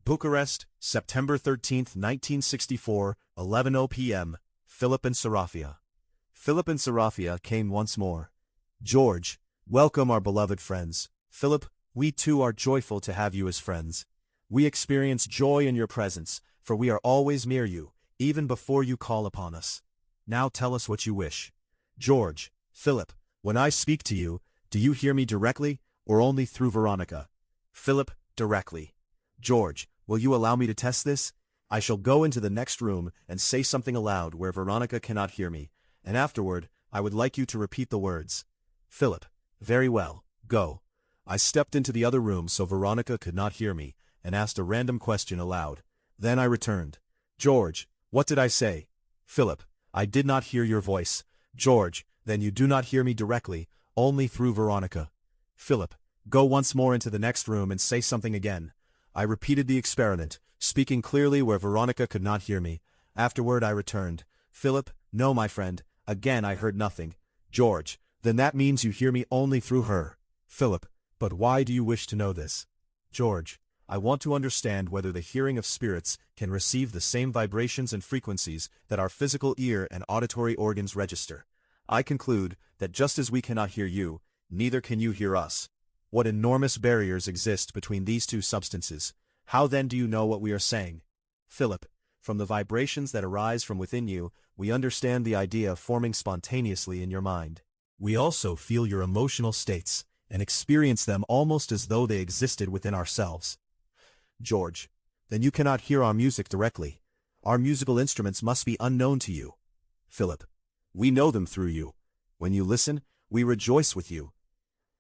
Bucharest, September 13, 1964, 11:00 p.m., Philip and Serafia. Philip and Serafia came once more. George, welcome our beloved friends. Philip, we too are joyful to have you as friends. We experience joy in your presence, for we are always near you, even before you call upon us. Now tell us what you wish. George, Philip, when I speak to you, do you hear me directly, or only through Veronica? Philip, directly. George, will you allow me to test this? I shall go into the next room and say something aloud where Veronica cannot hear me, and afterward, I would like you to repeat the words. Philip, very well, go. I stepped into the other room so Veronica could not hear me, and asked a random question aloud. Then I returned. George, what did I say? Philip, I did not hear your voice. George, then you do not hear me directly, only through Veronica. Philip, go once more into the next room and say something again. I repeated the experiment, speaking clearly where Veronica could not hear me. Afterward I returned. Philip, no my friend, again I heard nothing. George, then that means you hear me only through her. Philip, but why do you wish to know this? George, I want to understand whether the hearing of spirits can receive the same vibrations and frequencies that our physical ear and auditory organs register. I conclude that just as we cannot hear you, neither can you hear us. What enormous barriers exist between these two substances. How then do you know what we are saying? Philip, from the vibrations that arise from within you, we understand the idea forming spontaneously in your mind. We also feel your emotional states, and experience them almost as though they existed within ourselves. George, then you cannot hear our music directly. Our musical instruments must be unknown to you. Philip, we know them through you. When you listen, we rejoice with you.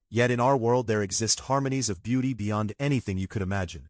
Yet in our world there exist harmonies of beauty beyond anything you could imagine.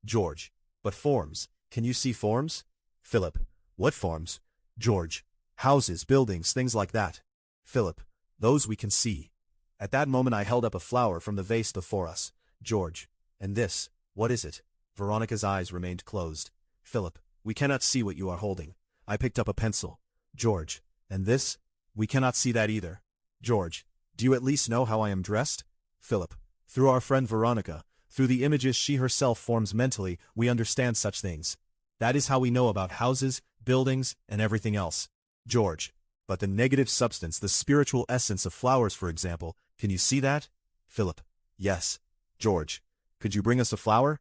George, but forms, can you see forms? Philip, what forms? George, houses, buildings, things like that. Philip, those we can see. At that moment I held up a flower from the vase before us. George, and this, what is it? Veronica's eyes remained closed. Philip, we cannot see what you are holding. I picked up a pencil. George, and this? We cannot see that either. George, do you at least know how I am dressed? Philip, through our friend Veronica, through the images she herself forms mentally, we understand such things. That is how we know about houses, buildings, and everything else. George, but the negative substance, the spiritual essence of flowers, for example, can you see that? Philip, yes. George, could you bring us a flower?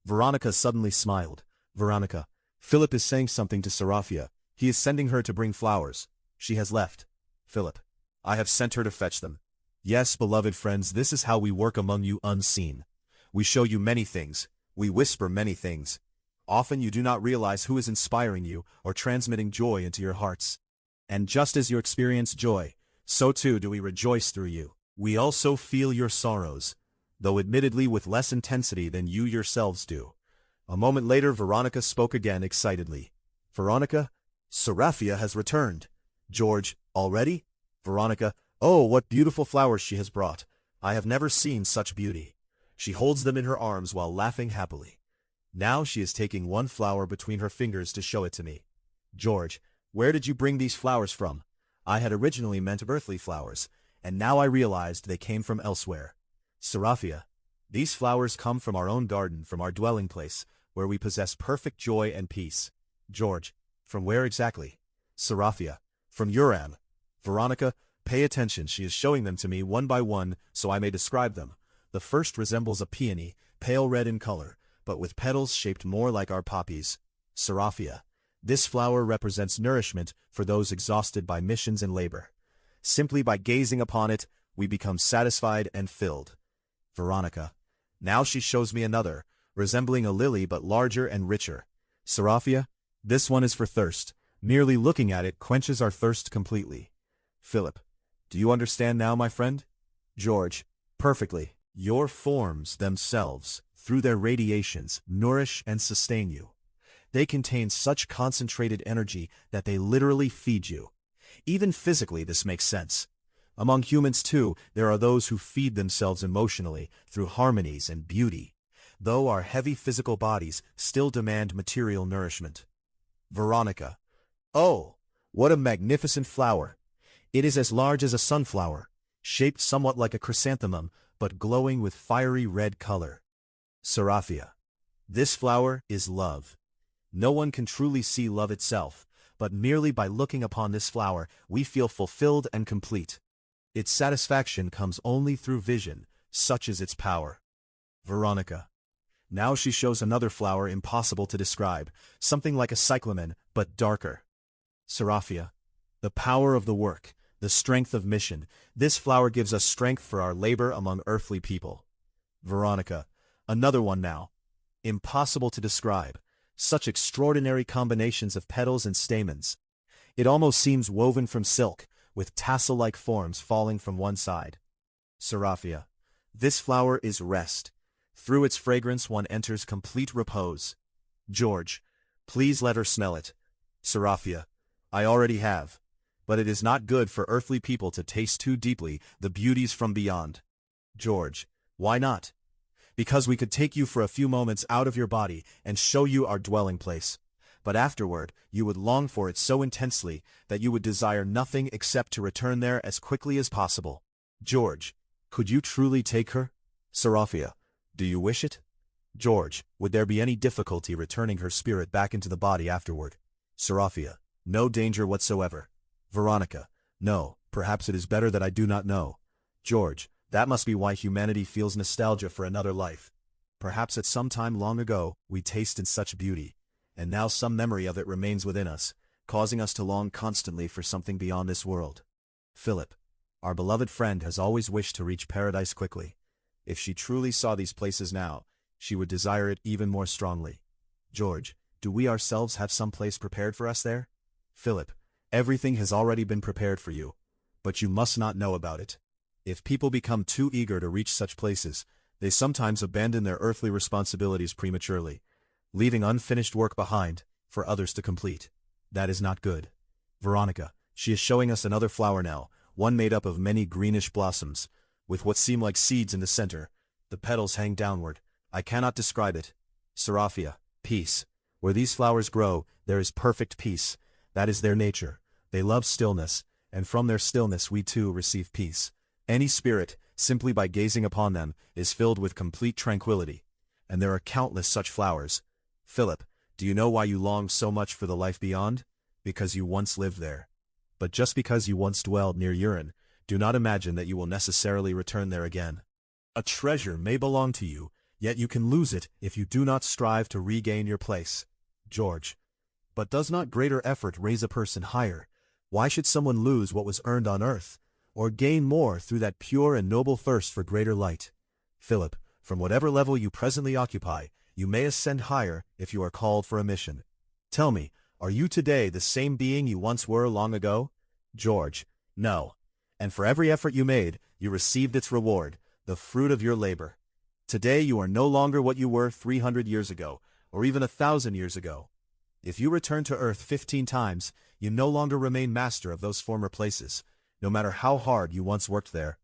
Veronica suddenly smiled. Veronica, Philip is saying something to Serafia. He is sending her to bring flowers. She has left. Philip, I have sent her to fetch them. Yes, beloved friends, this is how we work among you unseen. We show you many things. We whisper many things. Often you do not realize who is inspiring you or transmitting joy into your hearts. And just as you experience joy, so too do we rejoice through you. We also feel your sorrows, though admittedly with less intensity than you yourselves do. A moment later Veronica spoke again excitedly. Veronica, Serafia has returned. George, already? Veronica, oh, what beautiful flowers she has brought. I have never seen such beauty. She holds them in her arms while laughing happily. Now she is taking one flower between her fingers to show it to me. George, where did you bring these flowers from? I had originally meant earthly flowers, and now I realized they came from elsewhere. Serafia, these flowers come from our own garden, from our dwelling place, where we possess perfect joy and peace. George, from where exactly? Serafia, from Uran. Veronica, pay attention, she is showing them to me one by one so I may describe them. The first resembles a peony, pale red in color, but with petals shaped more like our poppies. Serafia, this flower represents nourishment for those exhausted by missions and labor. Simply by gazing upon it, we become satisfied and filled. Veronica, now she shows me another, resembling a lily but larger and richer. Serafia, this one is for thirst. Merely looking at it quenches our thirst completely. Philip, do you understand now, my friend? George, perfectly. Your forms themselves, through their radiations, nourish and sustain you. They contain such concentrated energy that they literally feed you. Even physically this makes sense. Among humans too, there are those who feed themselves emotionally through harmonies and beauty, though our heavy physical bodies still demand material nourishment. Veronica, oh, what a magnificent flower! It is as large as a sunflower, shaped somewhat like a chrysanthemum, but glowing with fiery red color. Serafia, This flower is love. No one can truly see love itself, but merely by looking upon this flower, we feel fulfilled and complete. Its satisfaction comes only through vision, such is its power. Veronica. Now she shows another flower impossible to describe, something like a cyclamen, but darker. Seraphia. The power of the work, the strength of mission. This flower gives us strength for our labor among earthly people. Veronica. Another one now. Impossible to describe. Such extraordinary combinations of petals and stamens. It almost seems woven from silk, with tassel-like forms falling from one side. Seraphia. This flower is rest. Through its fragrance one enters complete repose. George. Please let her smell it. Seraphia. I already have. But it is not good for earthly people to taste too deeply the beauties from beyond. George. Why not? Because we could take you for a few moments out of your body and show you our dwelling place. But afterward, you would long for it so intensely that you would desire nothing except to return there as quickly as possible. George. Could you truly take her? Seraphia. Do you wish it? George. Would there be any difficulty returning her spirit back into the body afterward? Seraphia. No danger whatsoever. Veronica. No, perhaps it is better that I do not know. George. That must be why humanity feels nostalgia for another life. Perhaps at some time long ago, we tasted such beauty, and now some memory of it remains within us, causing us to long constantly for something beyond this world. Philip. Our beloved friend has always wished to reach paradise quickly. If she truly saw these places now, she would desire it even more strongly. George. Do we ourselves have some place prepared for us there? Philip. Everything has already been prepared for you, but you must not know about it. If people become too eager to reach such places, they sometimes abandon their earthly responsibilities prematurely, leaving unfinished work behind for others to complete. That is not good. Veronica. She is showing us another flower now, one made up of many greenish blossoms, with what seem like seeds in the center. The petals hang downward. I cannot describe it. Seraphia. Peace. Where these flowers grow, there is perfect peace. That is their nature. They love stillness, and from their stillness we too receive peace. Any spirit, simply by gazing upon them, is filled with complete tranquility. And there are countless such flowers. Philip, do you know why you long so much for the life beyond? Because you once lived there. But just because you once dwelled near Urin, do not imagine that you will necessarily return there again. A treasure may belong to you, yet you can lose it if you do not strive to regain your place. George. But does not greater effort raise a person higher? Why should someone lose what was earned on earth, or gain more through that pure and noble thirst for greater light? Philip, from whatever level you presently occupy, you may ascend higher if you are called for a mission. Tell me, are you today the same being you once were long ago? George. No. And for every effort you made, you received its reward, the fruit of your labor. Today you are no longer what you were 300 years ago, or even 1,000 years ago. If you return to earth 15 times, you no longer remain master of those former places, no matter how hard you once worked there.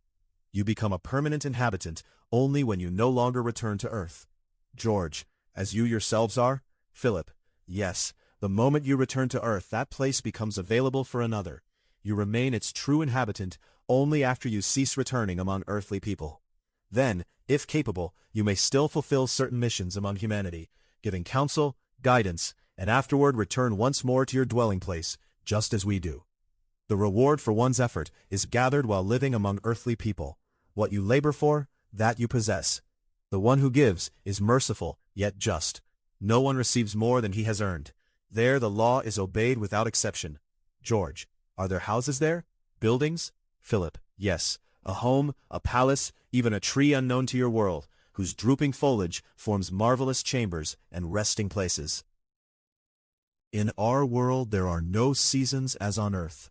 You become a permanent inhabitant only when you no longer return to earth. George. As you yourselves are? Philip. Yes. The moment you return to earth, that place becomes available for another. You remain its true inhabitant only after you cease returning among earthly people. Then, if capable, you may still fulfill certain missions among humanity, giving counsel, guidance, and afterward return once more to your dwelling place, just as we do. The reward for one's effort is gathered while living among earthly people. What you labor for, that you possess. The one who gives is merciful, yet just. No one receives more than he has earned. There the law is obeyed without exception. George. Are there houses there? Buildings? Philip. Yes. A home, a palace, even a tree unknown to your world, whose drooping foliage forms marvelous chambers and resting places. In our world there are no seasons as on earth.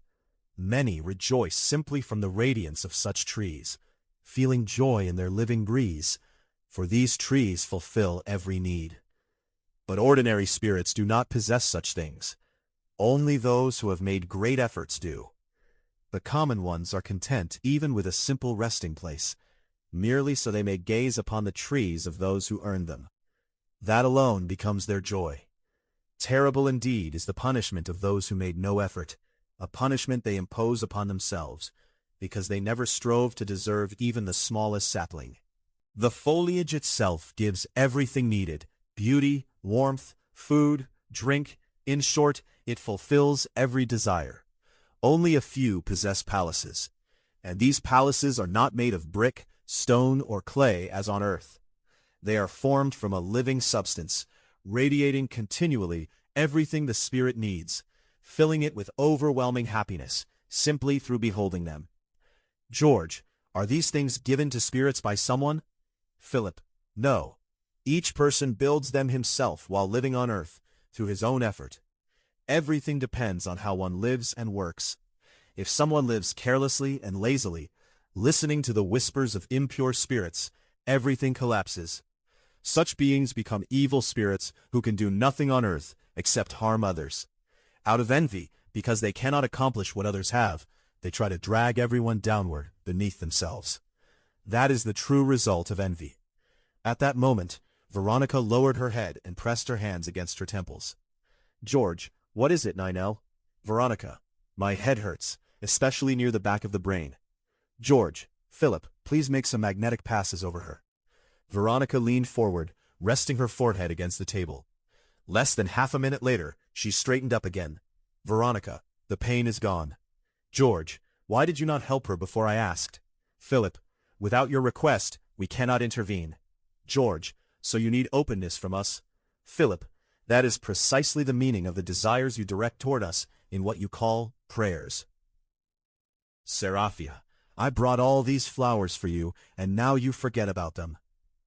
Many rejoice simply from the radiance of such trees, feeling joy in their living breeze, for these trees fulfill every need. But ordinary spirits do not possess such things. Only those who have made great efforts do. The common ones are content even with a simple resting place, merely so they may gaze upon the trees of those who earned them. That alone becomes their joy. Terrible indeed is the punishment of those who made no effort, a punishment they impose upon themselves, because they never strove to deserve even the smallest sapling. The foliage itself gives everything needed, Beauty, warmth, food, drink, in short, it fulfills every desire. Only a few possess palaces, and these palaces are not made of brick, stone, or clay as on earth. They are formed from a living substance, radiating continually everything the spirit needs, filling it with overwhelming happiness, simply through beholding them. George, are these things given to spirits by someone? Philip, no. Each person builds them himself while living on earth, through his own effort. Everything depends on how one lives and works. If someone lives carelessly and lazily, listening to the whispers of impure spirits, everything collapses. Such beings become evil spirits who can do nothing on earth except harm others. Out of envy, because they cannot accomplish what others have, they try to drag everyone downward beneath themselves. That is the true result of envy. At that moment, Veronica lowered her head and pressed her hands against her temples. George, what is it, Ninel? Veronica, my head hurts, especially near the back of the brain. George, Philip, please make some magnetic passes over her. Veronica leaned forward, resting her forehead against the table. Less than half a minute later, she straightened up again. Veronica, the pain is gone. George, why did you not help her before I asked? Philip, without your request, we cannot intervene. George, so you need openness from us? Philip, that is precisely the meaning of the desires you direct toward us in what you call prayers. Seraphia, I brought all these flowers for you, and now you forget about them.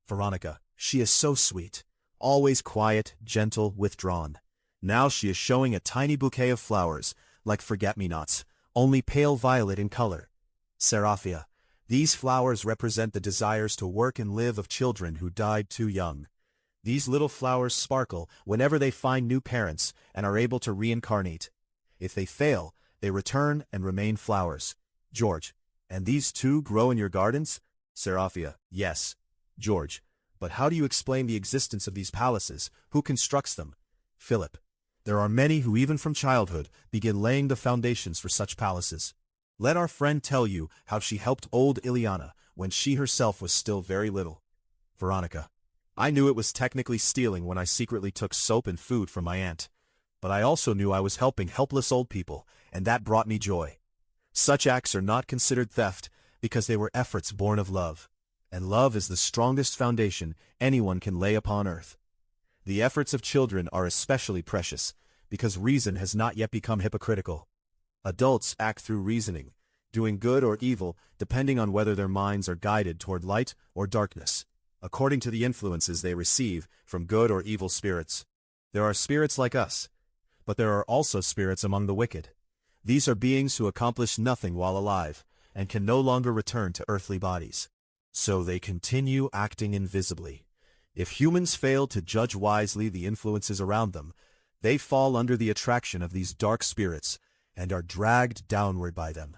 Veronica, she is so sweet, always quiet, gentle, withdrawn. Now she is showing a tiny bouquet of flowers, like forget-me-nots, only pale violet in color. Seraphia, these flowers represent the desires to work and live of children who died too young. These little flowers sparkle whenever they find new parents and are able to reincarnate. If they fail, they return and remain flowers. George, and these too grow in your gardens? Seraphia, yes. George, but how do you explain the existence of these palaces? Who constructs them? Philip, there are many who even from childhood begin laying the foundations for such palaces. Let our friend tell you how she helped old Ileana when she herself was still very little. Veronica, I knew it was technically stealing when I secretly took soap and food from my aunt, but I also knew I was helping helpless old people, and that brought me joy. Such acts are not considered theft because they were efforts born of love, and love is the strongest foundation anyone can lay upon earth. The efforts of children are especially precious because reason has not yet become hypocritical. Adults act through reasoning, doing good or evil depending on whether their minds are guided toward light or darkness, according to the influences they receive from good or evil spirits. There are spirits like us, but there are also spirits among the wicked. These are beings who accomplish nothing while alive, and can no longer return to earthly bodies. So they continue acting invisibly. If humans fail to judge wisely the influences around them, they fall under the attraction of these dark spirits, and are dragged downward by them.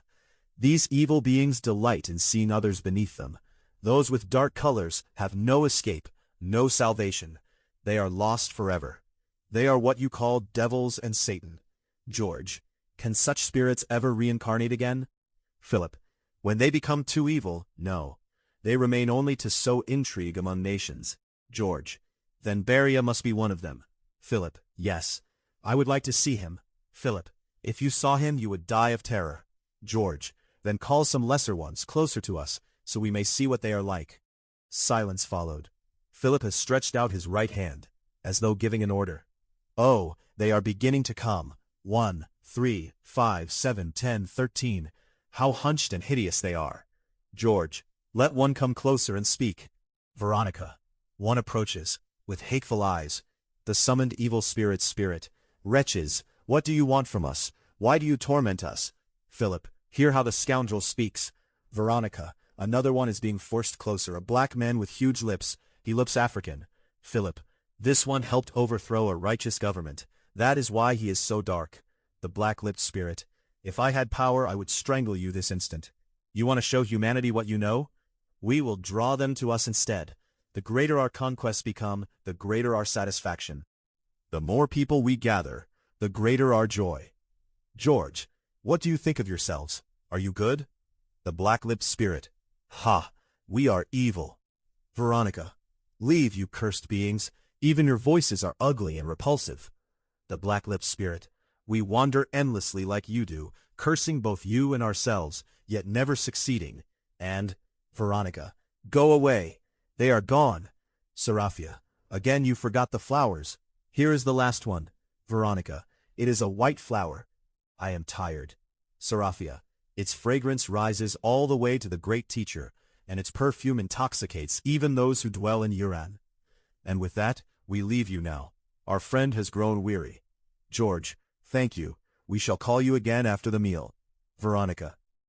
These evil beings delight in seeing others beneath them. Those with dark colors have no escape, no salvation. They are lost forever. They are what you call devils and Satan. George, can such spirits ever reincarnate again? Philip, when they become too evil, no. They remain only to sow intrigue among nations. George, then Beria must be one of them. Philip, yes. I would like to see him. Philip, if you saw him you would die of terror. George, then call some lesser ones closer to us, so we may see what they are like. Silence followed. Philip has stretched out his right hand, as though giving an order. Oh, they are beginning to come. 1, 3, 5, 7, 10, 13. How hunched and hideous they are. George, let one come closer and speak. Veronica. One approaches, with hateful eyes. The summoned evil spirit's spirit. Wretches, what do you want from us? Why do you torment us? Philip, hear how the scoundrel speaks. Veronica, another one is being forced closer, a black man with huge lips. He looks African. Philip, this one helped overthrow a righteous government. That is why he is so dark. The black-lipped spirit. If I had power, I would strangle you this instant. You want to show humanity what you know? We will draw them to us instead. The greater our conquests become, the greater our satisfaction. The more people we gather, the greater our joy. George, what do you think of yourselves? Are you good? The black-lipped spirit. Ha! We are evil. Veronica. Leave, you cursed beings. Even your voices are ugly and repulsive. The black-lipped spirit. We wander endlessly like you do, cursing both you and ourselves, yet never succeeding. And, Veronica, go away. They are gone. Seraphia, again you forgot the flowers. Here is the last one. Veronica, it is a white flower. I am tired. Seraphia, its fragrance rises all the way to the great teacher, and its perfume intoxicates even those who dwell in Uran. And with that, we leave you now. Our friend has grown weary. George, thank you. We shall call you again after the meal. Veronica,